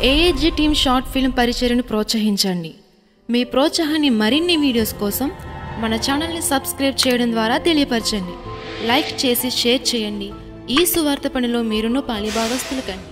AAG team short film పరిచయను ప్రోత్సహించండి. మీ ప్రోత్సాహాన్ని మరిన్ని వీడియోస్ కోసం మన ఛానల్ని సబ్స్క్రైబ్ చేయడం ద్వారా తెలియపరచండి. లైక్ చేసి షేర్ చేయండి. ఈ సువార్త పనిలో మీరును పాలిభాగస్తులు కండి.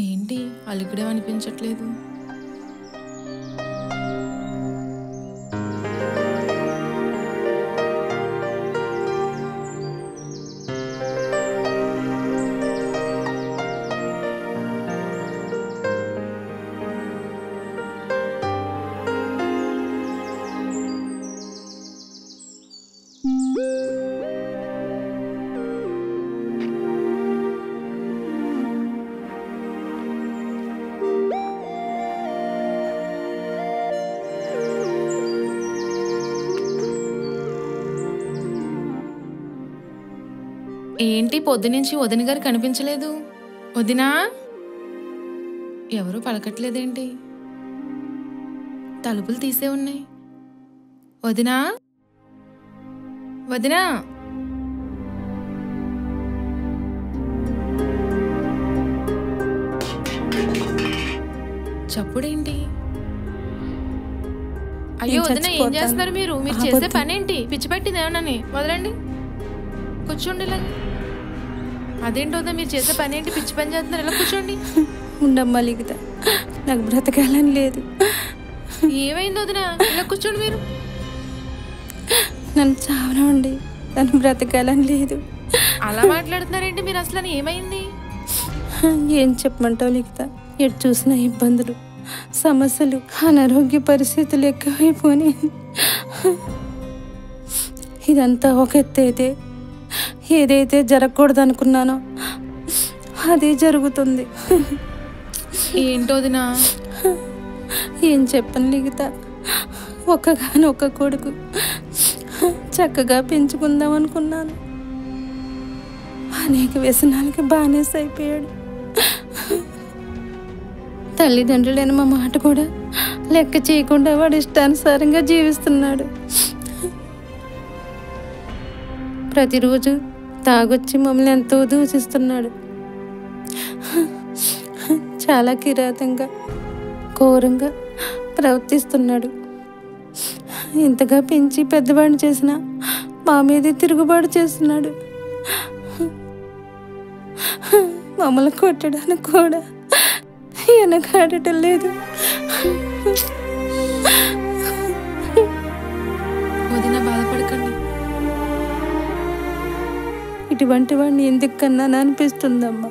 ఏంటి అలిగడే అనిపించట్లేదు? ఏంటి పొద్దునుంచి వదిన గారు కనిపించలేదు? వదినా, ఎవరు పలకట్లేదేంటి? తలుపులు తీసే ఉన్నాయి. వదినా, వదినా, చప్పుడేంటి? అయ్యో వదినా, ఏం చేస్తున్నారు మీరు? మీరు చేసే పని ఏంటి? పిచ్చి పట్టింది ఏమన్నాని? వదలండి, కూర్చోండి. ఇలా అదేంటి వద్దా, మీరు చేసే పని ఏంటి? పిచ్చి పని చేస్తున్నారు, ఇలా కూర్చోండి. ఉండమ్మా లిఖిత, నాకు బ్రతకాలని లేదు. ఏమైంది వదినా? ఇలా కూర్చోండి. మీరు నన్ను చావనండి, నన్ను బ్రతకాలని లేదు. అలా మాట్లాడుతున్నారేంటి మీరు? అసలు ఏమైంది? ఏం చెప్పమంటావు లిఖిత, ఎటు చూసిన ఇబ్బందులు, సమస్యలు, అనారోగ్య పరిస్థితులు ఎక్కువైపోయి ఇదంతా ఒక ఎత్తు అయితే ఏదైతే జరగకూడదు అనుకున్నానో అదే జరుగుతుంది. ఏంటో వదినా? ఏం చెప్పను లిఖిత, ఒక్కగానొక్క కొడుకు చక్కగా పెంచుకుందాం అనుకున్నాను. అనేక వ్యసనాలకి బానిస అయిపోయాడు. తల్లిదండ్రులైన మా మాట కూడా లెక్క చేయకుండా వాడు ఇష్టానుసారంగా జీవిస్తున్నాడు. ప్రతిరోజు తాగొచ్చి మమ్మల్ని ఎంతో దూషిస్తున్నాడు. చాలా కిరాతంగా, ఘోరంగా ప్రవర్తిస్తున్నాడు. ఇంతగా పెంచి పెద్దవాడిని చేసిన మా మీదే తిరుగుబాటు చేస్తున్నాడు. మమ్మల్ని కొట్టడానికి కూడా వెనకాడటం లేదు. వదినా, బాధపడకండి. ఇటువంటి వాడిని ఎందుకు కన్నాను అనిపిస్తుందమ్మా.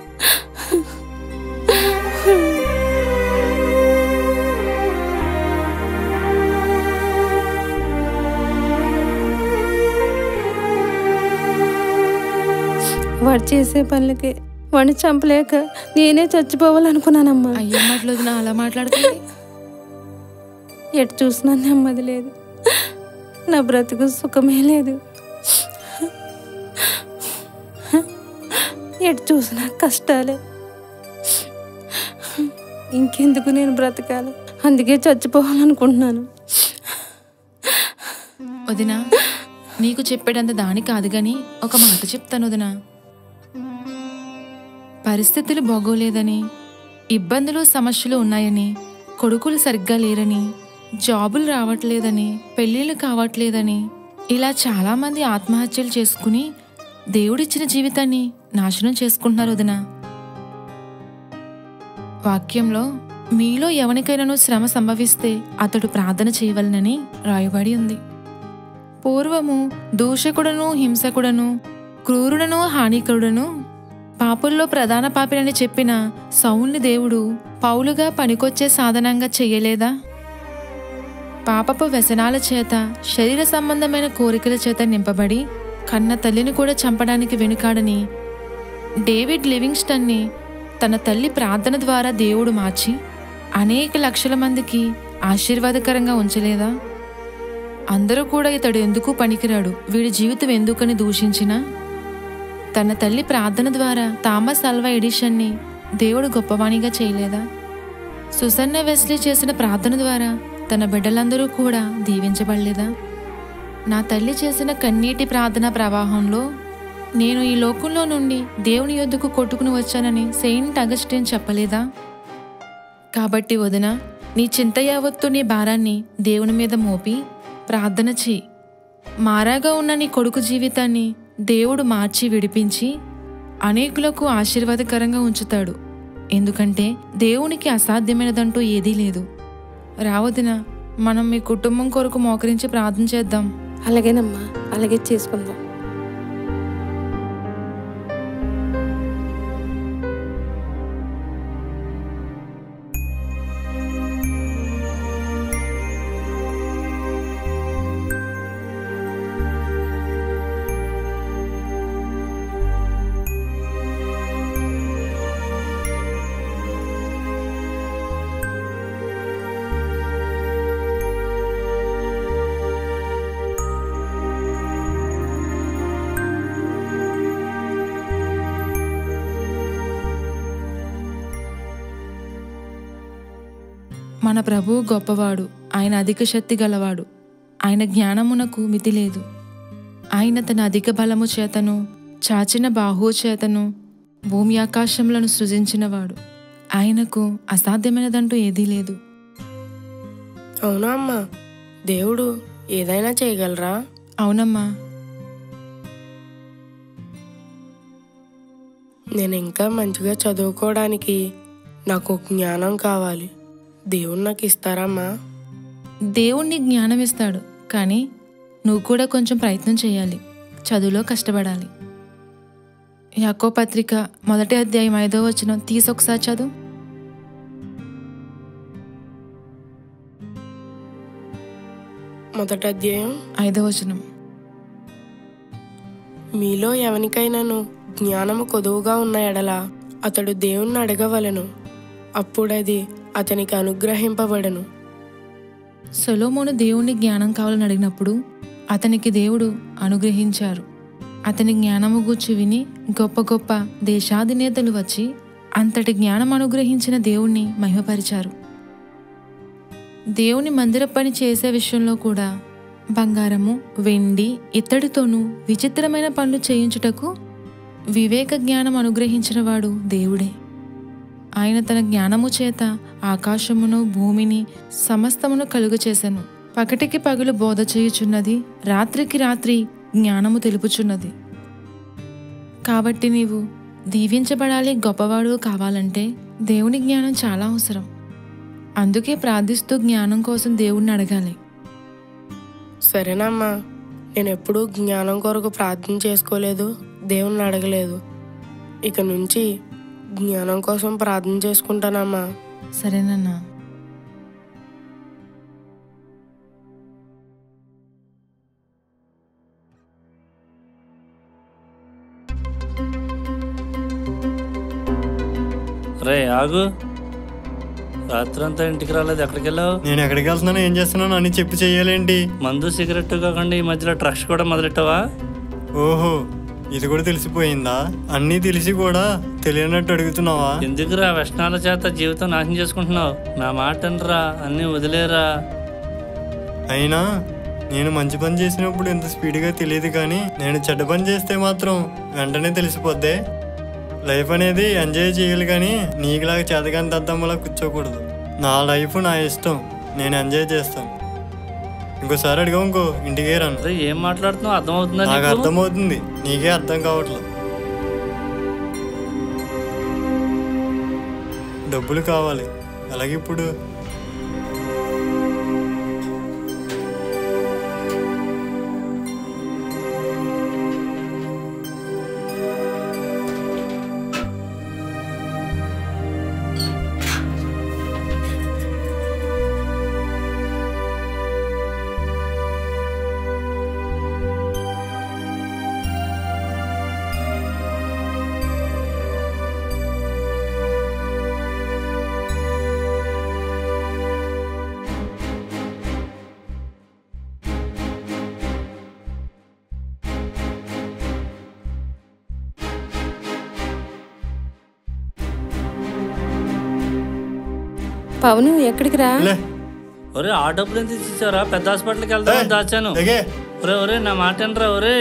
వాడు చేసే పనులకి వాడిని చంపలేక నేనే చచ్చిపోవాలనుకున్నానమ్మా. అయ్యో మాటలు నా అలా మాట్లాడుతుంది. ఎటు చూసినా నెమ్మది లేదు, నా బ్రతుకు సుఖమే లేదు. ఎటు చూసినా కష్టాలే. ఇంకెందుకు నేను బ్రతకాలి, అందుకే చచ్చిపోవాలనుకుంటున్నాను. వదినా, నీకు చెప్పేటంత దాని కాదు గాని ఒక మాట చెప్తాను వదినా. పరిస్థితులు బాగోలేదని, ఇబ్బందులు సమస్యలు ఉన్నాయని, కొడుకులు సరిగ్గా లేరని, జాబులు రావట్లేదని, పెళ్ళిళ్ళు కావట్లేదని ఇలా చాలామంది ఆత్మహత్యలు చేసుకుని దేవుడిచ్చిన జీవితాన్ని నాశనం చేసుకుంటున్నారు వదినా. వాక్యంలో మీలో ఎవరికైనాను శ్రమ సంభవిస్తే అతడు ప్రార్థన చేయవలనని రాయబడి ఉంది. పూర్వము దూషకుడను, హింసకుడను, క్రూరుడను, హానికరుడను, పాపుల్లో ప్రధాన పాపినని చెప్పిన సౌలుని దేవుడు పౌలుగా పనికొచ్చే సాధనంగా చెయ్యలేదా? పాపపు వ్యసనాల చేత, శరీర సంబంధమైన కోరికల చేత నింపబడి కన్న తల్లిని కూడా చంపడానికి వెనుకాడని డేవిడ్ లివింగ్స్టన్ని తన తల్లి ప్రార్థన ద్వారా దేవుడు మార్చి అనేక లక్షల మందికి ఆశీర్వాదకరంగా ఉంచలేదా? అందరూ కూడా ఇతడు ఎందుకు పనికిరాడు, వీడి జీవితం ఎందుకని దూషించినా తన తల్లి ప్రార్థన ద్వారా థామస్ అల్వా ఎడిషన్ని దేవుడు గొప్పవాణిగా చేయలేదా? సుసన్న వెస్లీ చేసిన ప్రార్థన ద్వారా తన బిడ్డలందరూ కూడా దీవించబడలేదా? నా తల్లి చేసిన కన్నీటి ప్రార్థన ప్రవాహంలో నేను ఈ లోకంలో నుండి దేవుని యొద్దకు కొట్టుకుని వచ్చానని సెయింట్ అగస్టిన్ చెప్పలేదా? కాబట్టి వదిన, నీ చింత యావత్తు నీ భారాన్ని దేవుని మీద మోపి ప్రార్థన చేయి. మారాగా ఉన్న నీ కొడుకు జీవితాన్ని దేవుడు మార్చి విడిపించి అనేకులకు ఆశీర్వాదకరంగా ఉంచుతాడు. ఎందుకంటే దేవునికి అసాధ్యమైనదంటూ ఏదీ లేదు. రావదిన, మనం మీ కుటుంబం కొరకు మోకరించి ప్రార్థన చేద్దాం. అలాగేనమ్మా, అలాగే చేసుకుందాం. మన ప్రభువు గొప్పవాడు, ఆయన అధిక శక్తి గలవాడు, ఆయన జ్ఞానమునకు మితి లేదు. ఆయన తన అధిక బలము చేతను చాచిన బాహువు చేతను భూమి ఆకాశములను సృజించినవాడు. ఆయనకు అసాధ్యమైనదంటూ ఏదీ లేదు. అవునా అమ్మా? దేవుడు ఏదైనా చేయగలరా? అవునమ్మా. నేను ఇంకా మంచిగా చదువుకోవడానికి నాకు జ్ఞానం కావాలి. దేవుడు నాకు ఇస్తారమ్మా? దేవుణ్ణి జ్ఞానం ఇస్తాడు, కానీ నువ్వు కూడా కొంచెం ప్రయత్నం చేయాలి, చదువులో కష్టపడాలి. యాకోబు పత్రిక 1వ అధ్యాయం 5వ వచనం తీసి ఒకసారి చదువు. మొదటి అధ్యాయం 5వ వచనం. మీలో ఎవనికైనాను జ్ఞానము కొదువుగా ఉన్న ఎడల అతడు దేవుణ్ణి అడగవలెను, అప్పుడది అతనికి అనుగ్రహింపబడను. సొలొమోను దేవుణ్ణి జ్ఞానం కావాలని అడిగినప్పుడు అతనికి దేవుడు అనుగ్రహించారు. అతని జ్ఞానము గూర్చి విని గొప్ప గొప్ప దేశాధినేతలు వచ్చి అంతటి జ్ఞానం అనుగ్రహించిన దేవుణ్ణి మహిమపరిచారు. దేవుని మందిర పని చేసే విషయంలో కూడా బంగారము, వెండి, ఇత్తడితోనూ విచిత్రమైన పనులు చేయించుటకు వివేక జ్ఞానం అనుగ్రహించిన వాడు దేవుడే. ఆయన తన జ్ఞానము చేత ఆకాశమును, భూమిని, సమస్తమును కలుగు చేసెను. పగటికి పగలు బోధ చేయుచున్నది, రాత్రికి రాత్రి జ్ఞానము తెలుపుచున్నది. కాబట్టి నీవు దీవించబడాలి, గొప్పవాడు కావాలంటే దేవుని జ్ఞానం చాలా అవసరం. అందుకే ప్రార్థిస్తూ జ్ఞానం కోసం దేవుణ్ణి అడగాలి. సరేనమ్మా, నేను ఎప్పుడూ జ్ఞానం కొరకు ప్రార్థన చేసుకోలేదు, దేవుణ్ణి అడగలేదు. ఇక నుంచి జ్ఞానం కోసం ప్రార్థన చేసుకుంటానమ్మా. సరేనన్నా. రే ఆగు, రాత్రంతా ఇంటికి రాలేదు, ఎక్కడికి వెళ్ళావు? నేను ఎక్కడికి వెళ్తున్నాను, ఏం చేస్తున్నాను అని చెప్పి చెయ్యాలేంటి? మందు సిగరెట్ కాకుండా ఈ మధ్యలో డ్రగ్స్ కూడా మొదలెట్టావా? ఓహో, ఇది కూడా తెలిసిపోయిందా? అన్నీ తెలిసి కూడా తెలియనట్టు అడుగుతున్నావా? ఎందుకురా వ్యసనాల చేత జీవితం నాశనం చేసుకుంటున్నావు? నా మాట అనరా, అన్నీ వదిలేరా. అయినా నేను మంచి పని చేసినప్పుడు ఇంత స్పీడ్గా తెలియదు, కానీ నేను చెడ్డ పని చేస్తే మాత్రం వెంటనే తెలిసిపోద్దే. లైఫ్ అనేది ఎంజాయ్ చేయాలి, కానీ నీకులాగా చేతకాని దద్దమ్మలా కూర్చోకూడదు. నా లైఫ్ నా ఇష్టం, నేను ఎంజాయ్ చేస్తాను. ఇంకోసారి అడిగా ఇంకో ఇంటికే రాను. అరే ఏం మాట్లాడుతున్నావు, అర్థమవుతుందా? నాకు అర్థమవుతుంది, నీకే అర్థం కావట్లేదు. డబ్బులు కావాలి, అలాగే ఇప్పుడు పవను ఎక్కడికి రా? లే ఒరే ఆ డబ్బులు ఎంత ఇచ్చారా? పెద్ద హాస్పిటల్కి వెళ్దామని దాచాను. లగే. ఒరే ఒరే నా మాట అనరా ఒరే.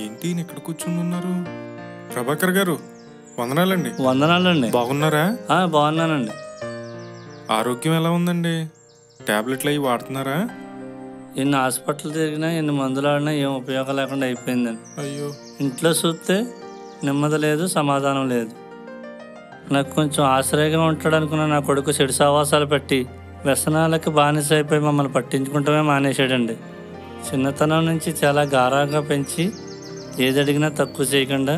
ఏంటి ఇక్కడ కూర్చుని ఉన్నారు? ప్రభాకర్ గారు వందనాలండి. వందనాలండి. బాగున్నారా? బాగున్నానండి. ఆరోగ్యం ఎలా ఉందండి? టాబ్లెట్లు అవి వాడుతున్నారా? ఎన్ని హాస్పిటల్ తిరిగినా ఎన్ని మందులు ఆడినా ఏం ఉపయోగం లేకుండా అయిపోయిందండి. అయ్యో, ఇంట్లో చూస్తే నెమ్మది లేదు, సమాధానం లేదు. నాకు కొంచెం ఆశ్రయంగా ఉంటాడు అనుకున్న నా కొడుకు చెడు సావాసాలు పెట్టి వ్యసనాలకి బానిస అయిపోయి మమ్మల్ని పట్టించుకుంటమే మానేశాడండి. చిన్నతనం నుంచి చాలా గారాగా పెంచి ఏది అడిగినా తక్కువ చేయకుండా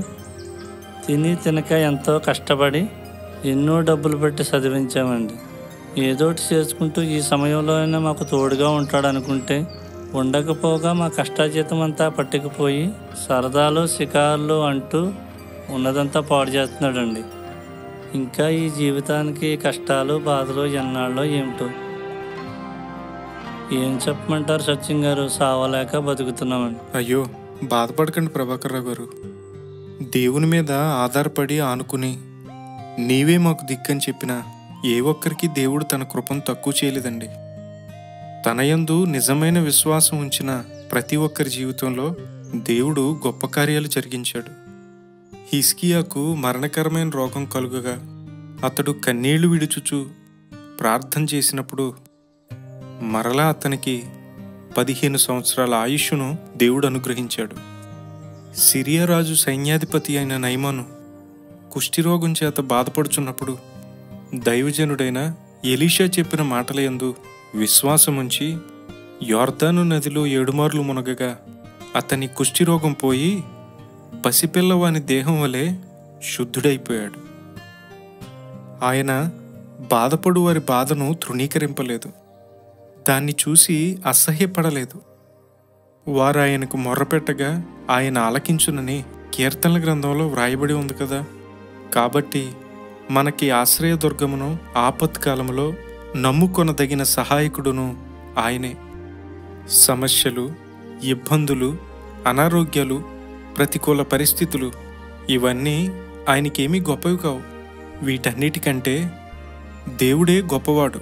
తిని తినక ఎంతో కష్టపడి ఎన్నో డబ్బులు పెట్టి చదివించామండి. ఏదోటి చేసుకుంటూ ఈ సమయంలో అయినా మాకు తోడుగా ఉంటాడు అనుకుంటే ఉండకపోగా మా కష్టాజీతం అంతా పట్టుకుపోయి సరదాలు షికార్లు అంటూ ఉన్నదంతా పాడు చేస్తున్నాడండి. ఇంకా ఈ జీవితానికి కష్టాలు బాధలు ఎన్నాళ్ళో ఏమిటో. ఏం చెప్పమంటారు సచిన్ గారు? సావలేక బతుకుతున్నామండి. అయ్యో బాధపడకండి ప్రభాకర్ రావు గారు. దేవుని మీద ఆధారపడి ఆనుకుని నీవే మాకు దిక్కని చెప్పిన ఏ ఒక్కరికి దేవుడు తన కృపను తక్కువ చేయలేదండి. తన యందు నిజమైన విశ్వాసం ఉంచిన ప్రతి ఒక్కరి జీవితంలో దేవుడు గొప్ప కార్యాలు జరిగించాడు. హిజ్కియాకు మరణకరమైన రోగం కలుగగా అతడు కన్నీళ్లు విడుచుచు ప్రార్థన చేసినప్పుడు మరలా అతనికి 15 సంవత్సరాల ఆయుష్ను దేవుడు అనుగ్రహించాడు. సిరియా రాజు సైన్యాధిపతి అయిన నయమాను కుష్ఠిరోగం చేత బాధపడుచున్నప్పుడు దైవజనుడైన ఎలీషా చెప్పిన మాటల యందు విశ్వాసముంచి యొర్దాను నదిలో 7 మార్లు మునగగా అతని కుష్ఠిరోగం పోయి పసిపిల్లవాని దేహం వలె శుద్ధుడైపోయాడు. ఆయన బాధపడు వారి బాధను తృణీకరింపలేదు, దాన్ని చూసి అసహ్యపడలేదు. వారు ఆయనకు మొర్రపెట్టగా ఆయన ఆలకించునని కీర్తనల గ్రంథంలో వ్రాయబడి ఉంది కదా. కాబట్టి మనకి ఆశ్రయదుర్గమును ఆపత్కాలములో నమ్ముకొనదగిన సహాయకుడును ఆయనే. సమస్యలు, ఇబ్బందులు, అనారోగ్యాలు, ప్రతికూల పరిస్థితులు ఇవన్నీ ఆయనకేమీ గొప్పవి కావు. వీటన్నిటికంటే దేవుడే గొప్పవాడు.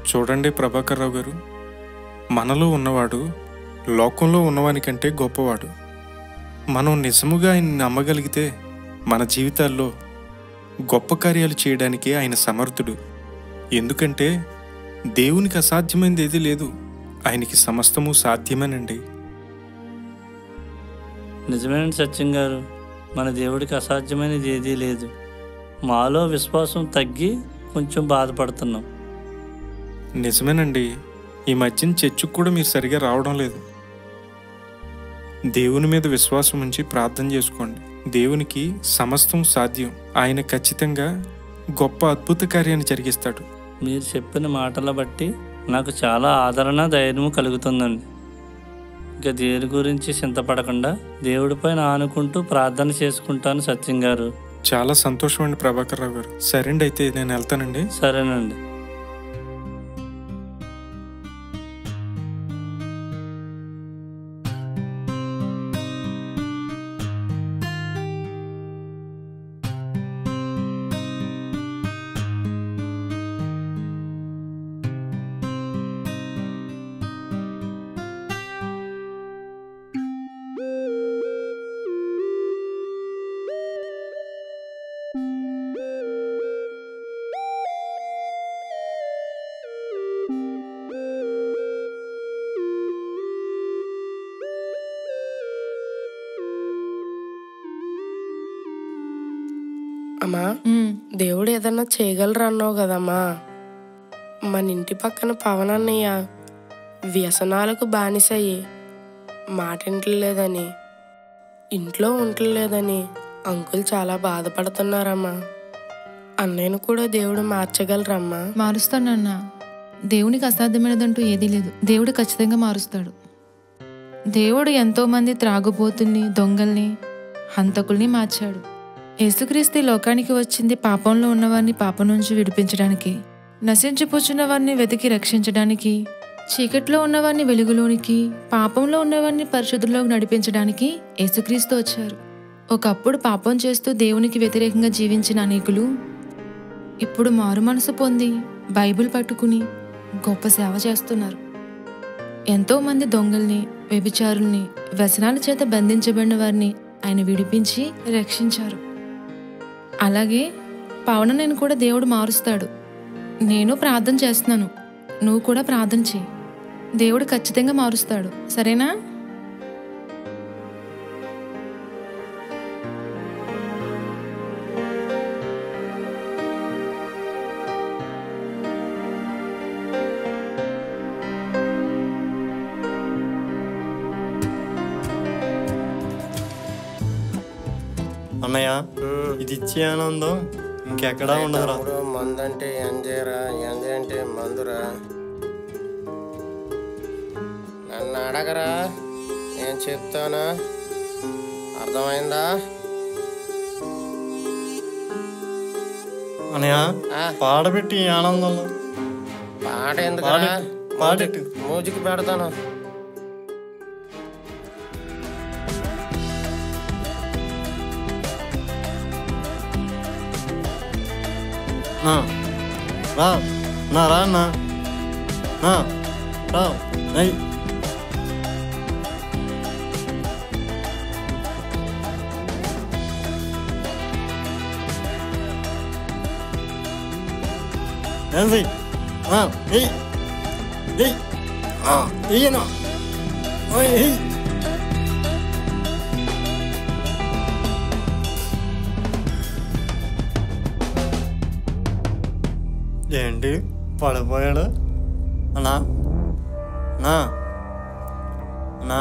చూడండి ప్రభాకర్ రావు గారు, మనలో ఉన్నవాడు లోకంలో ఉన్నవానికంటే గొప్పవాడు. మనం నిజముగా ఆయన్ని నమ్మగలిగితే మన జీవితాల్లో గొప్ప కార్యాలు చేయడానికి ఆయన సమర్థుడు. ఎందుకంటే దేవునికి అసాధ్యమైనది ఏదీ లేదు, ఆయనకి సమస్తము సాధ్యమేనండి. నిజమేనండి సత్యం గారు, మన దేవుడికి అసాధ్యమైనది ఏదీ లేదు. మాలో విశ్వాసం తగ్గి కొంచెం బాధపడుతున్నాం. నిజమేనండి, ఈ మధ్యన చర్చకు కూడా మీరు సరిగా రావడం లేదు. దేవుని మీద విశ్వాసం ఉంచి ప్రార్థన చేసుకోండి. దేవునికి సమస్తం సాధ్యం. ఆయన ఖచ్చితంగా గొప్ప అద్భుత కార్యాన్ని జరిగిస్తాడు. మీరు చెప్పిన మాటల బట్టి నాకు చాలా ఆదరణ, ధైర్యం కలుగుతుందండి. ఇక దేని గురించి చింతపడకుండా దేవుడిపైన ఆనుకుంటూ ప్రార్థన చేసుకుంటాను సత్యం గారు. చాలా సంతోషం అండి ప్రభాకర్ రావు గారు. సరేండి, అయితే నేను వెళ్తానండి. సరేనండి. అమ్మా ఉమ్, దేవుడు ఏదన్నా చేయగలరు అన్నావు కదమ్మా. మన ఇంటి పక్కన పవన్ అన్నయ్య వ్యసనాలకు బానిసయ్యి మాట ఇంటలేదని, ఇంట్లో ఉండలేదని అంకుల్ చాలా బాధపడుతున్నారమ్మా. అన్నయ్యను కూడా దేవుడు మార్చగలరమ్మా. మారుస్తానన్నా. దేవునికి అసాధ్యమైనదంటూ ఏదీ లేదు. దేవుడు ఖచ్చితంగా మారుస్తాడు. దేవుడు ఎంతో మంది త్రాగుబోతుల్ని, దొంగల్ని, హంతకుల్ని మార్చాడు. యేసుక్రీస్తు ఈ లోకానికి వచ్చింది పాపంలో ఉన్నవారిని పాపం నుంచి విడిపించడానికి, నశించిపోచున్న వారిని వెతికి రక్షించడానికి, చీకట్లో ఉన్నవారిని వెలుగులోనికి, పాపంలో ఉన్నవారిని పరిశుద్ధుల్లోకి నడిపించడానికి యేసుక్రీస్తు వచ్చారు. ఒకప్పుడు పాపం చేస్తూ దేవునికి వ్యతిరేకంగా జీవించిన అనేకులు ఇప్పుడు మారు మనసు పొంది బైబిల్ పట్టుకుని గొప్ప సేవ చేస్తున్నారు. ఎంతో మంది దొంగల్ని, వ్యభిచారుల్ని, వ్యసనాల చేత బంధించబడిన వారిని ఆయన విడిపించి రక్షించారు. అలాగే పవనన్నను కూడా దేవుడు మారుస్తాడు. నేను ప్రార్థన చేస్తున్నాను, నువ్వు కూడా ప్రార్థన చేయి. దేవుడు ఖచ్చితంగా మారుస్తాడు. సరేనా? అన్నయ్య, ఇది ఇచ్చే ఆనందం ఇంకెక్కడా ఉండదురా. మందంటే ఎంజేరా, ఎంజే అంటే మందురా. నన్ను అడగరా, నేను చెప్తానా? అర్థమైందా? అన్నయ్య, పాడబెట్టి ఈ ఆనందంలో పాట ఎందుకురా? పాడెట్టు. మ్యూజిక్ పెడతాను. రా నా రా అన్నా, రా అయ్యి. ఈయన ఏంటి పడిపోయాడు? అన్నా అన్నా అన్నా,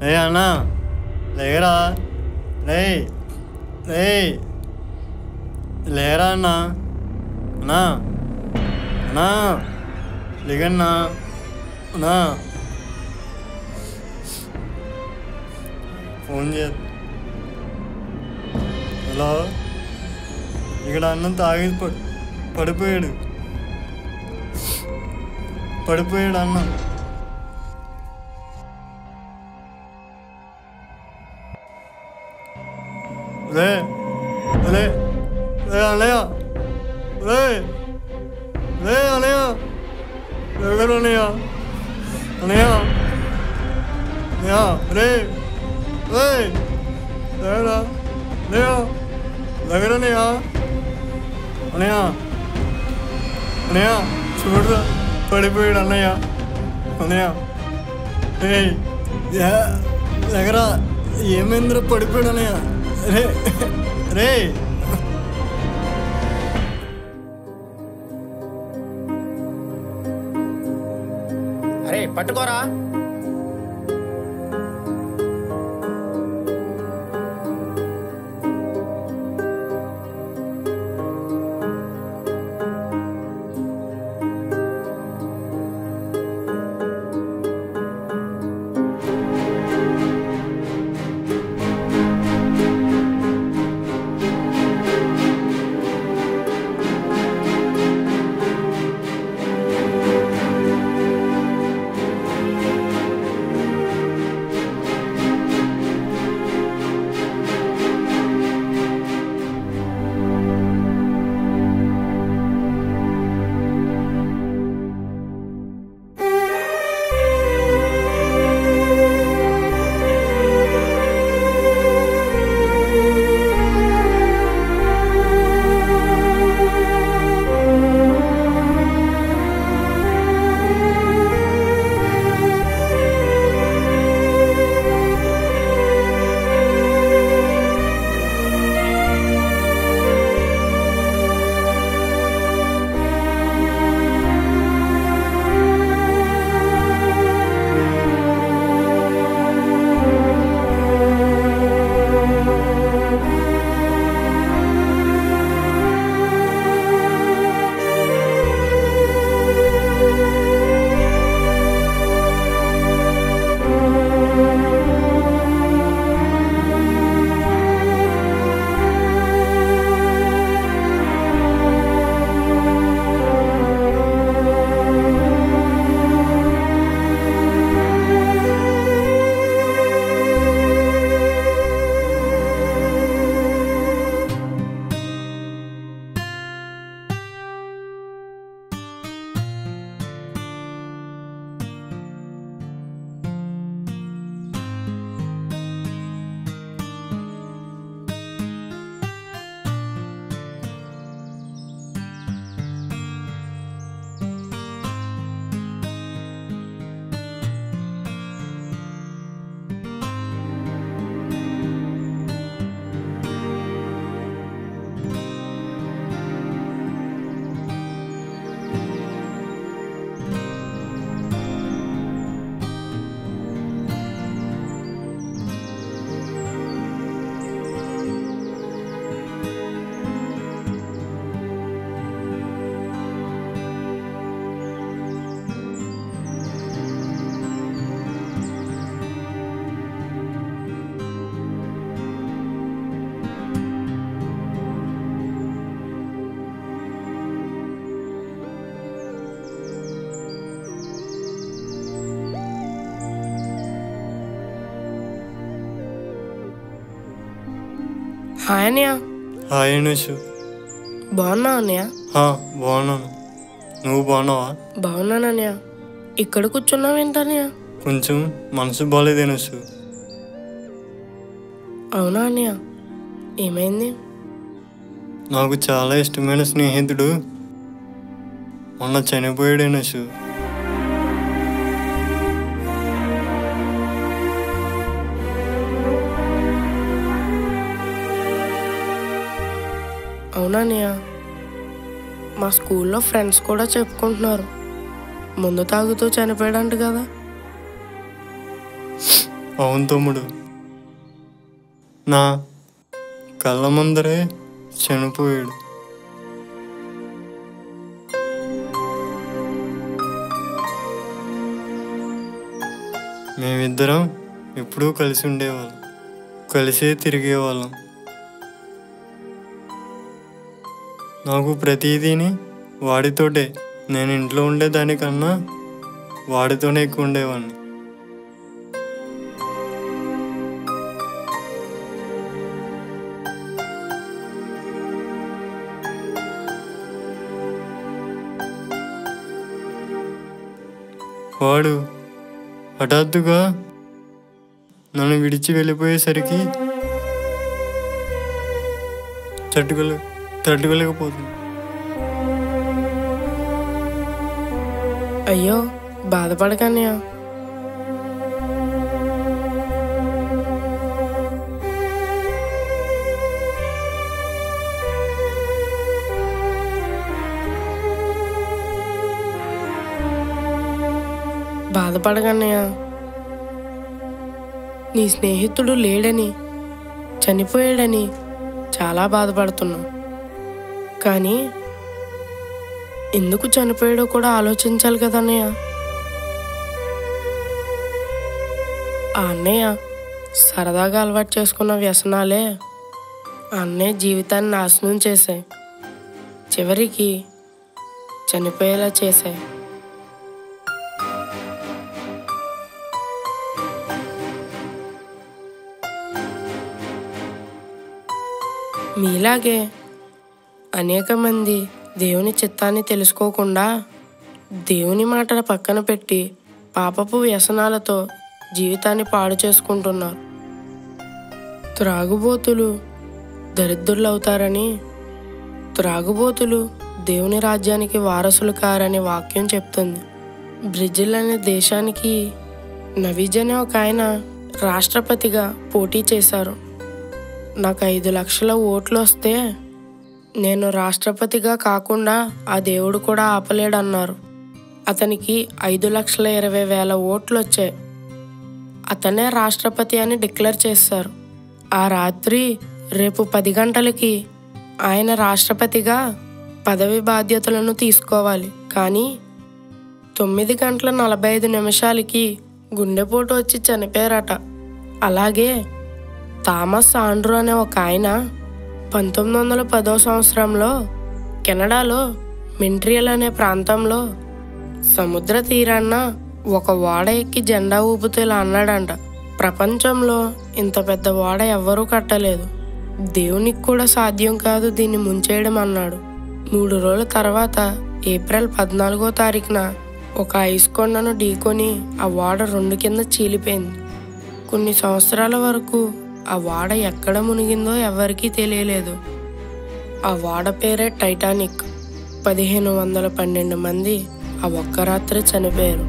ఏ అన్నా లేరా, లే లే లేరా అన్నా, అన్నా అన్నా లేగన్నా, అన్నా ఫోన్ చే. హలో, ఇక్కడ అన్నం తాగేసి పడిపోయాడు అన్న. లే లే లే అనయ్య, లే లే అనయ్య, ఎవరు అనయ్య, అనయ్య లే లే లేరా, లేయా దగ్గరనయ్యా, అనయ్య అనయ్య చూడరా పడిపోయాడు అన్నయ్య, అన్నయ్య దగ్గర ఏమైందిరా పడిపోయాడు అన్నయ్య, రే రే అరే పట్టుకోరా. హాయ్ అన్నయ్య. హాయ్ అనుషు. బాగున్నావు అన్నయ్య? బాగున్నాను. నువ్వు బాగున్నావా? బాగున్నాను అన్నయ్య. ఇక్కడ కూర్చున్నావు ఏంటన్నయ్య? కొంచెం మనసు బాగాలేదు అనుషు. అవునా అన్నయ్య, ఏమైంది? నాకు చాలా ఇష్టమైన స్నేహితుడు మొన్న చనిపోయాడు అనుషు. అవునా అన్నయ్య, మా స్కూల్లో ఫ్రెండ్స్ కూడా చెప్పుకుంటున్నారు ముందు తాగుతూ చనిపోయాడంట కదా. అవును తమ్ముడు, నా కళ్ళ ముందరే చనిపోయాడు. మేమిద్దరం ఎప్పుడూ కలిసి ఉండేవాళ్ళం, కలిసే తిరిగేవాళ్ళం. నాకు ప్రతిదీని వాడితోటే, నేను ఇంట్లో ఉండేదానికన్నా వాడితోనే ఎక్కువ ఉండేవాడిని. వాడు హఠాత్తుగా నన్ను విడిచి వెళ్ళిపోయేసరికి తట్టుకోలేకపోతుంది. అయ్యో, బాధపడకన్నయ్య. బాధపడకన్నయ్య, నీ స్నేహితుడు లేడని, చనిపోయాడని చాలా బాధపడుతున్నావు. కానీ ఎందుకు చనిపోయాడో కూడా ఆలోచించాలి కదన్నయ్య. ఆ అన్నయ్య సరదాగా అలవాటు చేసుకున్న వ్యసనాలే ఆ అన్నయ్య జీవితాన్ని నాశనం చేశాయి, చివరికి చనిపోయేలా చేశాయి. మీలాగే అనేక మంది దేవుని చిత్తాన్ని తెలుసుకోకుండా దేవుని మాటల పక్కన పెట్టి పాపపు వ్యసనాలతో జీవితాన్ని పాడు చేసుకుంటున్నారు. త్రాగుబోతులు దరిద్రులవుతారని, త్రాగుబోతులు దేవుని రాజ్యానికి వారసులు కారని వాక్యం చెప్తుంది. బ్రెజిల్ అనే దేశానికి నవీజ్ అనే ఒక ఆయన రాష్ట్రపతిగా పోటీ చేశారు. నాకు 5 లక్షల ఓట్లు వస్తే నేను రాష్ట్రపతిగా కాకుండా ఆ దేవుడు కూడా ఆపలేడన్నారు. అతనికి 5,20,000 ఓట్లు వచ్చాయి. అతనే రాష్ట్రపతి అని డిక్లేర్ చేశారు. ఆ రాత్రి రేపు 10 గంటలకి ఆయన రాష్ట్రపతిగా పదవి బాధ్యతలను తీసుకోవాలి. కానీ 9:45 గుండెపోటు వచ్చి చనిపోయారట. అలాగే థామస్ ఆండ్రూ అనే ఒక ఆయన 1910వ సంవత్సరంలో కెనడాలో మింట్రియల్ అనే ప్రాంతంలో సముద్ర తీరాన్న ఒక ఓడ ఎక్కి జెండా ఊపుతూ ఇలా అన్నాడంట, ప్రపంచంలో ఇంత పెద్ద ఓడ ఎవ్వరూ కట్టలేదు, దేవునికి కూడా సాధ్యం కాదు దీన్ని ముంచేయడం అన్నాడు. 3 రోజుల తర్వాత ఏప్రిల్ 14వ తారీఖున ఒక ఐస్ కొండను ఢీకొని ఆ ఓడ 2 కింద చీలిపోయింది. కొన్ని సంవత్సరాల వరకు ఆ ఓడ ఎక్కడ మునిగిందో ఎవరికీ తెలియలేదు. ఆ ఓడ పేరే టైటానిక్. 1512 మంది ఆ ఒక్క రాత్రి చనిపోయారు.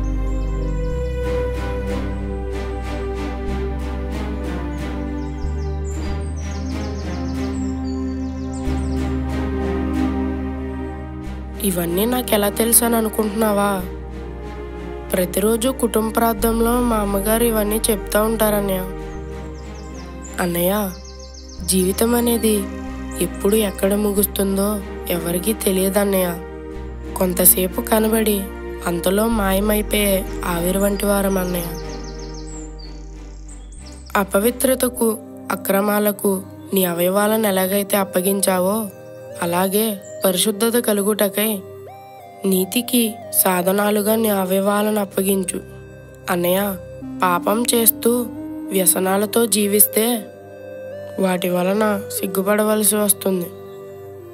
ఇవన్నీ నాకెలా తెలుసు అని అనుకుంటున్నావా? ప్రతిరోజు కుటుంబ ప్రార్థనలో మా అమ్మగారు ఇవన్నీ చెప్తూ ఉంటారన్నయ్య. అన్నయ్య, జీవితం అనేది ఎప్పుడు ఎక్కడ ముగుస్తుందో ఎవరికీ తెలియదన్నయ్య. కొంతసేపు కనబడి అంతలో మాయమైపోయే ఆవిరి వంటి వారం అన్నయ్య. అపవిత్రతకు, అక్రమాలకు నీ అవయవాలను ఎలాగైతే అప్పగించావో అలాగే పరిశుద్ధత కలుగుటకై నీతికి సాధనాలుగా నీ అవయవాలను అప్పగించు. అన్నయ్య, పాపం చేస్తూ వ్యసనాలతో జీవిస్తే వాటి వలన సిగ్గుపడవలసి వస్తుంది.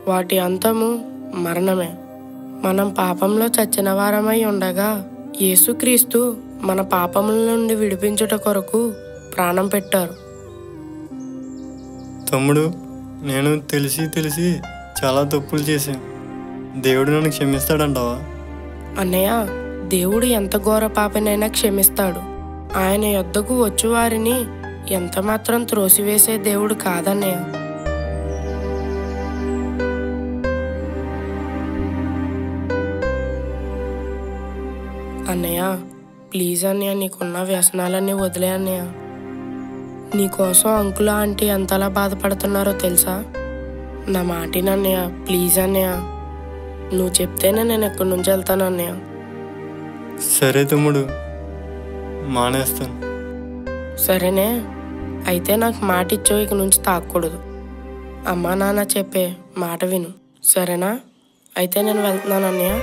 వాటి అంతము మరణమే. మనం పాపంలో చచ్చిన వారమై ఉండగా యేసుక్రీస్తు మన పాపముల నుండి విడిపించుట కొరకు ప్రాణం పెట్టారు. తమ్ముడు, నేను తెలిసి చాలా తప్పులు చేశాను. దేవుడు నన్ను క్షమిస్తాడంటావా? అన్నయ్య, దేవుడు ఎంత ఘోర పాపనైనా క్షమిస్తాడు. ఆయన యొద్దకు వచ్చు వారిని ఎంత మాత్రం త్రోసివేసే దేవుడు కాదన్నయ్య. అన్నయ్య, ప్లీజ్ అన్నయ్య, నీకున్న వ్యసనాలన్నీ వదిలే అన్నయ్య. నీకోసం అంకుల్ ఆంటీ ఎంతలా బాధపడుతున్నారో తెలుసా? నా మాటినన్నయ్య, ప్లీజ్ అన్నయ్య. నువ్వు చెప్తేనే నేను ఎక్కడి నుంచి వెళ్తాను అన్నయ్య. సరే తమ్ముడు, మానేస్తాను. సరేనే, అయితే నాకు మాట ఇచ్చో ఇక నుంచి తాగకూడదు. అమ్మా నాన్న చెప్పే మాట విను, సరేనా? అయితే నేను వెళ్తున్నాను అన్నయ్య.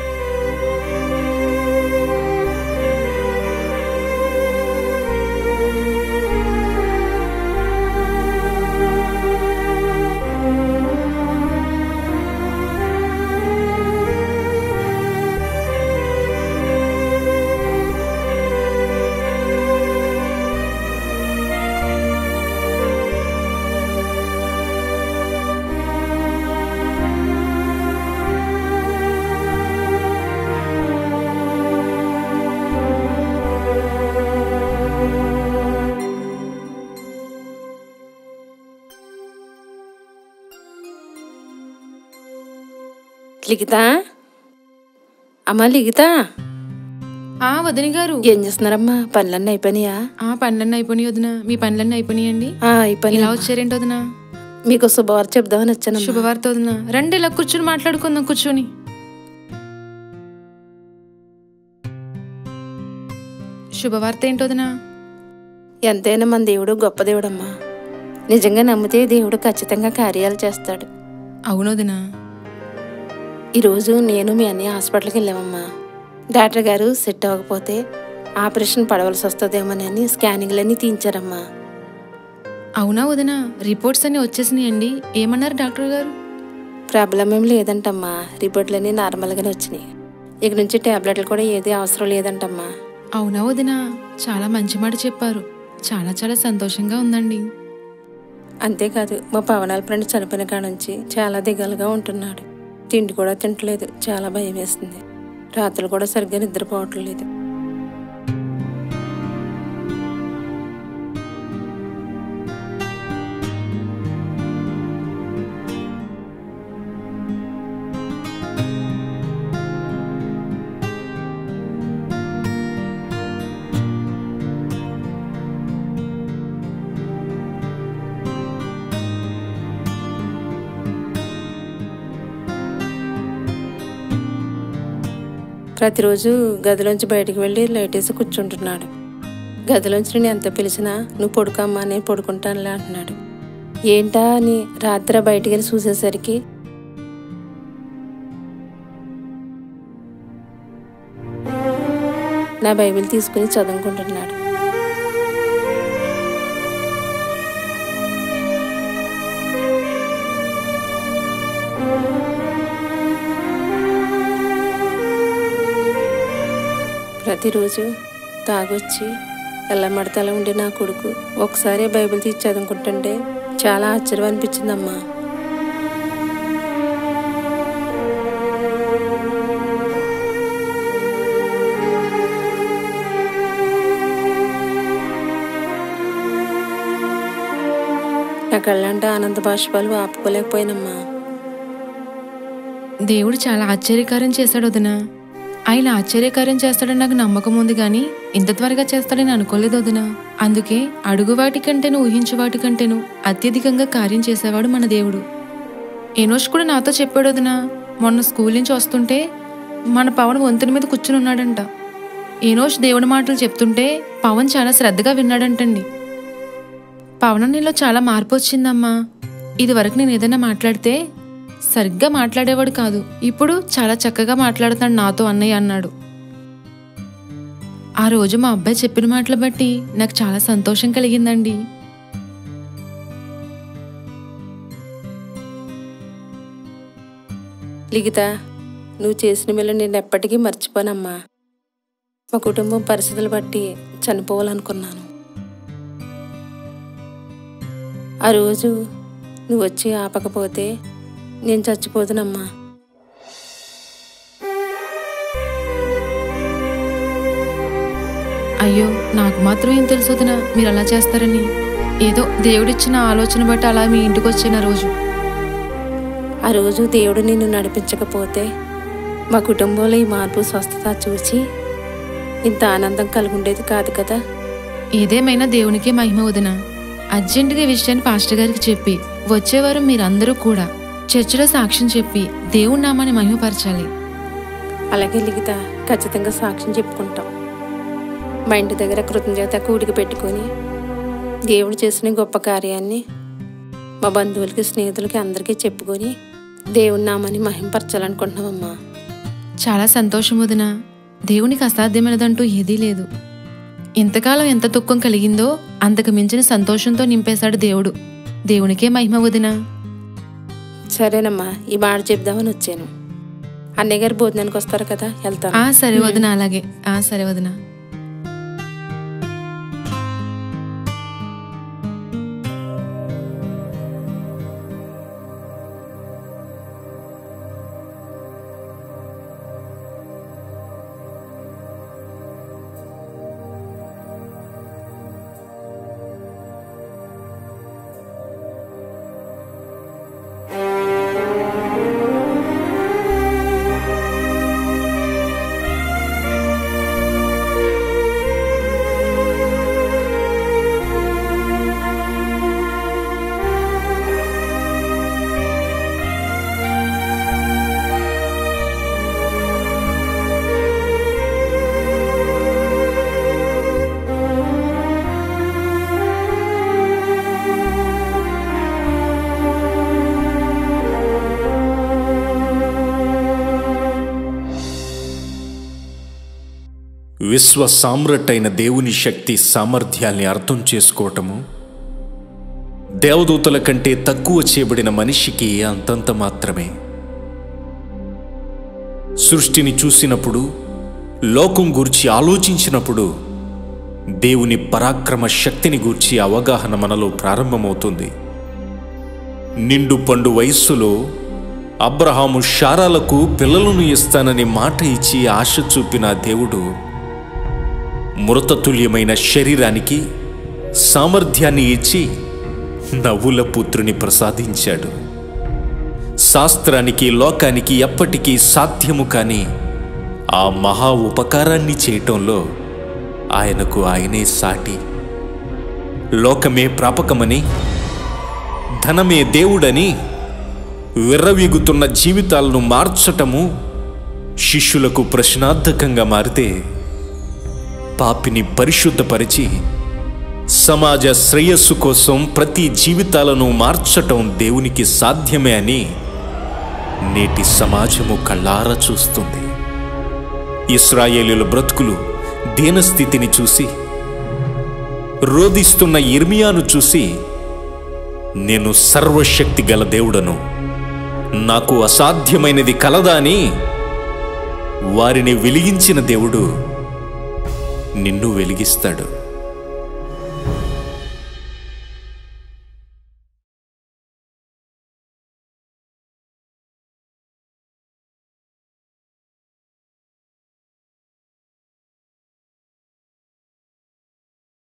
లిఖితా, అమ్మా లిఖితా, వదిన గారు ఏం చేస్తున్నారమ్మా? పనులన్నీ అయిపోయినాయా? పనులన్నీ అయిపోయినాయి వదిన. మీ పనులన్నీ అయిపోయినాయండి? అయిపోయినాయి. ఇలా వచ్చారేంటి వదిన? మీకు శుభవార్త చెప్దామని వచ్చాను. శుభవార్త వదిన. రండి, ఇలా కూర్చొని మాట్లాడుకుందాం. కూర్చొని. శుభవార్త ఏంటి వదిన? ఎంతైనా మన దేవుడు గొప్ప దేవుడమ్మా. నిజంగా నమ్మితే దేవుడు ఖచ్చితంగా కార్యాలు చేస్తాడు. అవును వదిన. ఈరోజు నేను మీ అన్నయ్య హాస్పిటల్కి వెళ్ళామమ్మా. డాక్టర్ గారు సెట్ అవ్వకపోతే ఆపరేషన్ పడవలసి వస్తుందేమోనని స్కానింగ్లన్నీ తీయించారమ్మా. అవునా వదిన? రిపోర్ట్స్ అన్నీ వచ్చేసినాయండి. ఏమన్నారు డాక్టర్ గారు? ప్రాబ్లం ఏం లేదంటమ్మా. రిపోర్ట్లన్నీ నార్మల్గానే వచ్చినాయి. ఇక నుంచి టాబ్లెట్లు కూడా ఏది అవసరం లేదంటమ్మా. అవునా వదిన? చాలా మంచి మాట చెప్పారు. చాలా చాలా సంతోషంగా ఉందండి. అంతేకాదు, మా పవనాల ఫ్రెండ్ చనిపోయిన కాడ నుంచి చాలా దిగాలుగా ఉంటున్నాడు. తిండి కూడా తింటలేదు. చాలా భయం వేస్తుంది. రాత్రులు కూడా సరిగ్గా నిద్రపోవటం లేదు. ప్రతిరోజు గదిలోంచి బయటకు వెళ్ళి లైట్ వేసి కూర్చుంటున్నాడు. గదిలోంచి నేను ఎంత పిలిచినా నువ్వు పడుకోమ్మా, నేను పడుకుంటానులే అంటున్నాడు. ఏంటా అని రాత్రి బయటికి వెళ్ళి చూసేసరికి నా బైబిల్ తీసుకుని చదువుకుంటున్నాడు. ప్రతిరోజు తాగొచ్చి ఎల్లమడతలా ఉండే నా కొడుకు ఒకసారి బైబిల్ తీసి చదువుకుంటుంటే చాలా ఆశ్చర్యం అనిపించిందమ్మా. నా కళ్ళంటే ఆనంద బాష్పాలు ఆపుకోలేకపోయినమ్మా. దేవుడు చాలా ఆశ్చర్యకార్యం చేశాడు వదిన. ఆయన ఆశ్చర్యకార్యం చేస్తాడని నాకు నమ్మకం ఉంది, కానీ ఇంత త్వరగా చేస్తాడని అనుకోలేదు వదిన. అందుకే అడుగు వాటికంటేను ఊహించు వాటికంటేను అత్యధికంగా కార్యం చేసేవాడు మన దేవుడు. ఎనోష్ కూడా నాతో చెప్పాడు వదిన. మొన్న స్కూల్ నుంచి వస్తుంటే మన పవన్ వంతుని మీద కూర్చుని ఉన్నాడంట. ఎనోష్ దేవుడి మాటలు చెప్తుంటే పవన్ చాలా శ్రద్ధగా విన్నాడంటండి. పవన్ నీలో చాలా మార్పు వచ్చిందమ్మా. ఇది వరకు నేను ఏదైనా మాట్లాడితే సరిగ్గా మాట్లాడేవాడు కాదు, ఇప్పుడు చాలా చక్కగా మాట్లాడుతాడు నాతో అన్నయ్య అన్నాడు. ఆ రోజు మా అబ్బాయి చెప్పిన మాటలు బట్టి నాకు చాలా సంతోషం కలిగిందండి. లిఖిత, నువ్వు చేసిన మేలు నేను ఎప్పటికీ మర్చిపోనమ్మా. మా కుటుంబం పరిస్థితులు బట్టి చనిపోవాలనుకున్నాను. ఆ రోజు నువ్వు వచ్చి ఆపకపోతే నేను చచ్చిపోతున్నమ్మా. అయ్యో, నాకు మాత్రం ఏం తెలుసు వదినా మీరు అలా చేస్తారని. ఏదో దేవుడిచ్చిన ఆలోచన బట్టి అలా మీ ఇంటికి వచ్చిన రోజు. ఆ రోజు దేవుడు నిన్ను నడిపించకపోతే మా కుటుంబంలో ఈ మార్పు స్వస్థత చూసి ఇంత ఆనందం కలుగుండేది కాదు కదా. ఏదేమైనా దేవునికే మహిమ వదినా. అర్జెంటుగా ఈ విషయాన్ని పాస్టర్ గారికి చెప్పి వచ్చేవారు మీరందరూ కూడా చర్చిలో సాక్ష్యం చెప్పి దేవుడి నామాన్ని మహిమపరచాలి. అలాగే లిఖిత, ఖచ్చితంగా సాక్ష్యం చెప్పుకుంటాం. మా ఇంటి దగ్గర కృతజ్ఞత కూడిక పెట్టుకొని దేవుడు చేసిన గొప్ప కార్యాన్ని మా బంధువులకి, స్నేహితులకి అందరికీ చెప్పుకొని దేవుడి నామాన్ని మహిమపరచాలనుకుంటున్నామమ్మా. చాలా సంతోషం వదినా. దేవునికి అసాధ్యమైనదంటూ ఏదీ లేదు. ఇంతకాలం ఎంత దుఃఖం కలిగిందో అంతకు మించిన సంతోషంతో నింపేశాడు దేవుడు. దేవునికే మహిమ వదినా. సరేనమ్మా, ఈ మాట చెప్దామని వచ్చాను. అన్నయ్య గారు భోజనానికి వస్తారు కదా, వెళ్తాను. సరే వదినా. అలాగే సరే వదినా. విశ్వ సామ్రాట్టైన దేవుని శక్తి సామర్థ్యాల్ని అర్థం చేసుకోవటము దేవదూతల కంటే తక్కువ చేయబడిన మనిషికి అంతంత మాత్రమే. సృష్టిని చూసినప్పుడు, లోకం గూర్చి ఆలోచించినప్పుడు దేవుని పరాక్రమ శక్తిని గూర్చి అవగాహన మనలో ప్రారంభమవుతుంది. నిండు పండు వయస్సులో అబ్రహాము శారాలకు పిల్లలను ఇస్తానని మాట ఇచ్చి ఆశ చూపిన దేవుడు మృతతుల్యమైన శరీరానికి సామర్థ్యాన్ని ఇచ్చి నవ్వుల పుత్రుని ప్రసాదించాడు. శాస్త్రానికి, లోకానికి ఎప్పటికీ సాధ్యము కాని ఆ మహా ఉపకారాన్ని చేయటంలో ఆయనకు ఆయనే సాటి. లోకమే ప్రాపకమని, ధనమే దేవుడని విర్రవీగుతున్న జీవితాలను మార్చటము శిష్యులకు ప్రశ్నార్థకంగా మారితే, పాపిని పరిశుద్ధపరిచి సమాజ శ్రేయస్సు కోసం ప్రతి జీవితాలను మార్చటం దేవునికి సాధ్యమే అని నేటి సమాజము కళ్ళారా చూస్తుంది. ఇశ్రాయేలీయుల బ్రతుకులు దీనస్థితిని చూసి, రోదిస్తున్న యిర్మియాను చూసి, నేను సర్వశక్తి గల దేవుడను, నాకు అసాధ్యమైనది కలదా అని వారిని వెలిగించిన దేవుడు నిన్ను వెలిగిస్తాడు.